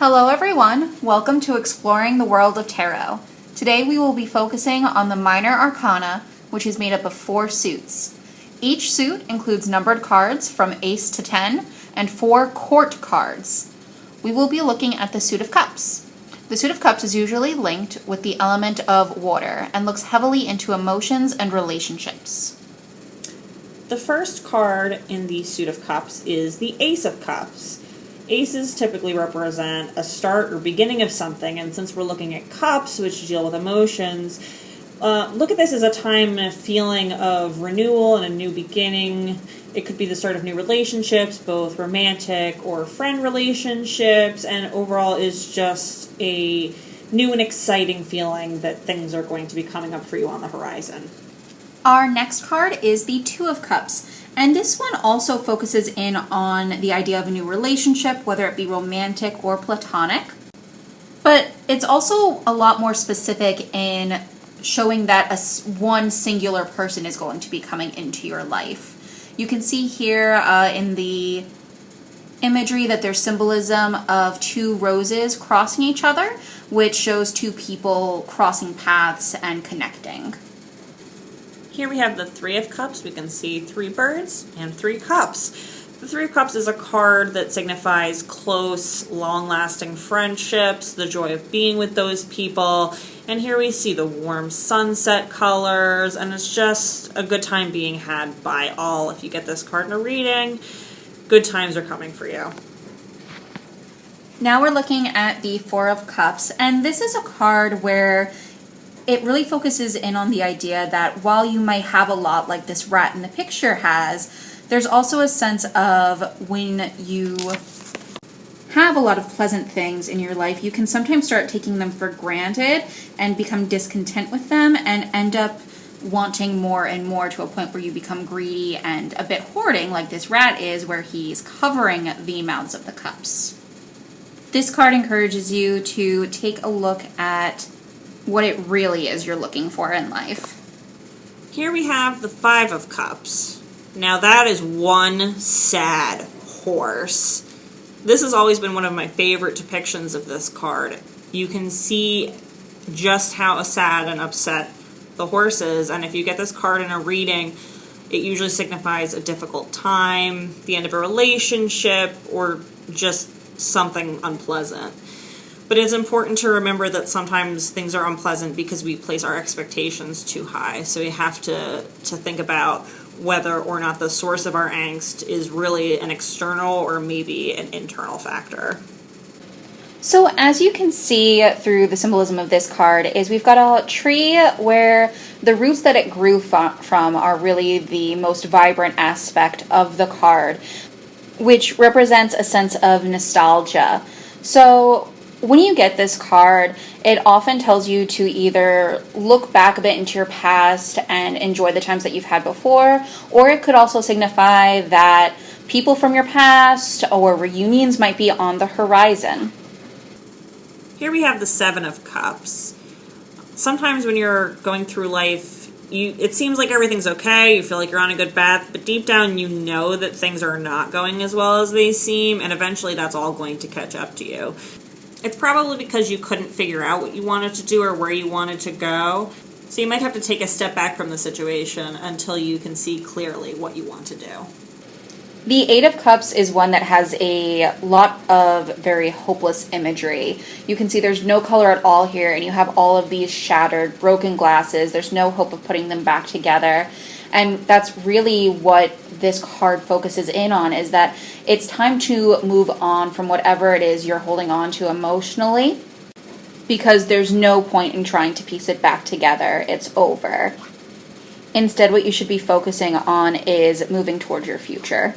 Hello everyone, welcome to Exploring the World of Tarot. Today we will be focusing on the Minor Arcana, which is made up of 4 suits. Each suit includes numbered cards from Ace to 10 and 4 court cards. We will be looking at the Suit of Cups. The Suit of Cups is usually linked with the element of water and looks heavily into emotions and relationships. The first card in the Suit of Cups is the Ace of Cups. Aces typically represent a start or beginning of something, and since we're looking at cups, which deal with emotions, look at this as a time and a feeling of renewal and a new beginning. It could be the start of new relationships, both romantic or friend relationships, and overall is just a new and exciting feeling that things are going to be coming up for you on the horizon. Our next card is the Two of Cups. And this one also focuses in on the idea of a new relationship, whether it be romantic or platonic. But it's also a lot more specific in showing that one singular person is going to be coming into your life. You can see here in the imagery that there's symbolism of 2 roses crossing each other, which shows 2 people crossing paths and connecting. Here we have the Three of Cups. We can see 3 birds and 3 cups. The Three of Cups is a card that signifies close, long-lasting friendships, the joy of being with those people. And here we see the warm sunset colors, and it's just a good time being had by all. If you get this card in a reading, good times are coming for you. Now we're looking at the Four of Cups, and this is a card where it really focuses in on the idea that while you might have a lot like this rat in the picture has, there's also a sense of when you have a lot of pleasant things in your life, you can sometimes start taking them for granted and become discontent with them and end up wanting more and more to a point where you become greedy and a bit hoarding like this rat is, where he's covering the mouths of the cups. This card encourages you to take a look at what it really is you're looking for in life. Here we have the Five of Cups. Now that is one sad horse. This has always been one of my favorite depictions of this card. You can see just how sad and upset the horse is, and if you get this card in a reading, it usually signifies a difficult time, the end of a relationship, or just something unpleasant. But it's important to remember that sometimes things are unpleasant because we place our expectations too high. So we have to think about whether or not the source of our angst is really an external or maybe an internal factor. So as you can see through the symbolism of this card is we've got a tree where the roots that it grew from are really the most vibrant aspect of the card, which represents a sense of nostalgia. So when you get this card, it often tells you to either look back a bit into your past and enjoy the times that you've had before, or it could also signify that people from your past or reunions might be on the horizon. Here we have the Seven of Cups. Sometimes when you're going through life, it seems like everything's okay, you feel like you're on a good path, but deep down you know that things are not going as well as they seem, and eventually that's all going to catch up to you. It's probably because you couldn't figure out what you wanted to do or where you wanted to go. So you might have to take a step back from the situation until you can see clearly what you want to do. The Eight of Cups is one that has a lot of very hopeless imagery. You can see there's no color at all here, and you have all of these shattered, broken glasses. There's no hope of putting them back together. And that's really what this card focuses in on, is that it's time to move on from whatever it is you're holding on to emotionally, because there's no point in trying to piece it back together. It's over. Instead, what you should be focusing on is moving toward your future.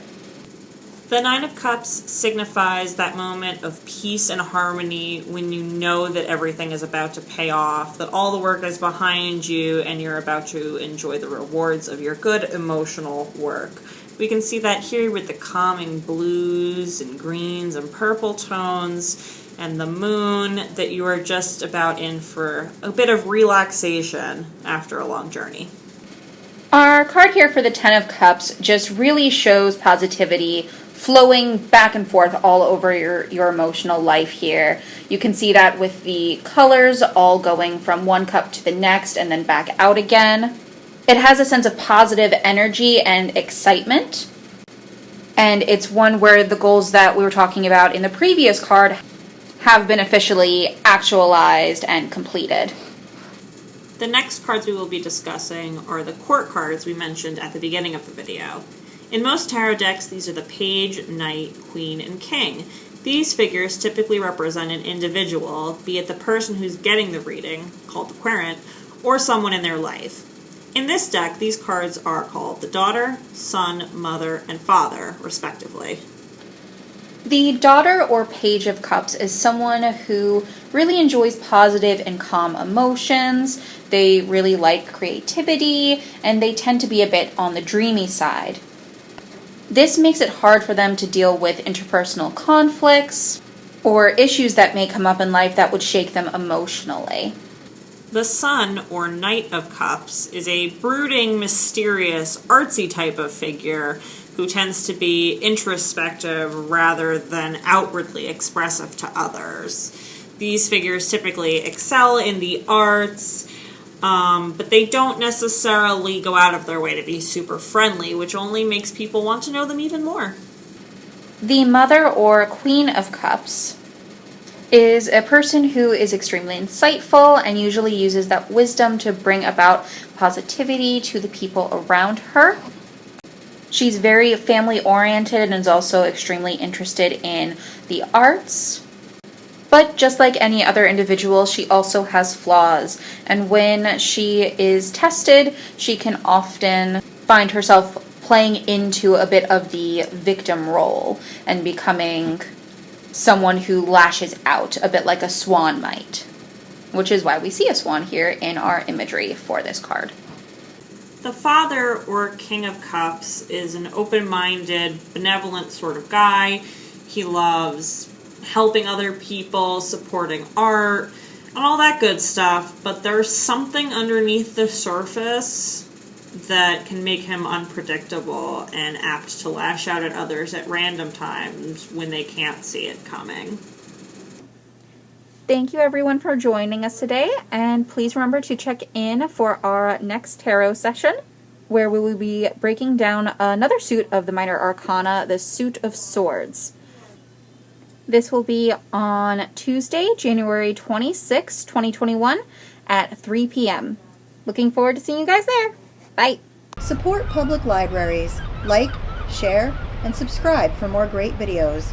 The Nine of Cups signifies that moment of peace and harmony when you know that everything is about to pay off, that all the work is behind you, and you're about to enjoy the rewards of your good emotional work. We can see that here with the calming blues and greens and purple tones and the moon, that you are just about in for a bit of relaxation after a long journey. Our card here for the Ten of Cups just really shows positivity flowing back and forth all over your emotional life here. You can see that with the colors all going from one cup to the next and then back out again. It has a sense of positive energy and excitement. And it's one where the goals that we were talking about in the previous card have been officially actualized and completed. The next cards we will be discussing are the court cards we mentioned at the beginning of the video. In most tarot decks, these are the Page, Knight, Queen, and King. These figures typically represent an individual, be it the person who's getting the reading, called the querent, or someone in their life. In this deck, these cards are called the Daughter, Son, Mother, and Father, respectively. The Daughter or Page of Cups is someone who really enjoys positive and calm emotions. They really like creativity, and they tend to be a bit on the dreamy side. This makes it hard for them to deal with interpersonal conflicts or issues that may come up in life that would shake them emotionally. The Son, or Knight of Cups, is a brooding, mysterious, artsy type of figure who tends to be introspective rather than outwardly expressive to others. These figures typically excel in the arts, but they don't necessarily go out of their way to be super friendly, which only makes people want to know them even more. The Mother or Queen of Cups is a person who is extremely insightful and usually uses that wisdom to bring about positivity to the people around her. She's very family-oriented and is also extremely interested in the arts. But just like any other individual, she also has flaws. And when she is tested, she can often find herself playing into a bit of the victim role and becoming someone who lashes out, a bit like a swan might. Which is why we see a swan here in our imagery for this card. The Father, or King of Cups, is an open-minded, benevolent sort of guy. He loves helping other people, supporting art, and all that good stuff, but there's something underneath the surface that can make him unpredictable and apt to lash out at others at random times when they can't see it coming. Thank you everyone for joining us today, and please remember to check in for our next tarot session, where we will be breaking down another suit of the Minor Arcana, the Suit of Swords. This will be on Tuesday, January 26, 2021 at 3 p.m. Looking forward to seeing you guys there. Bye! Support public libraries. Like, share, and subscribe for more great videos.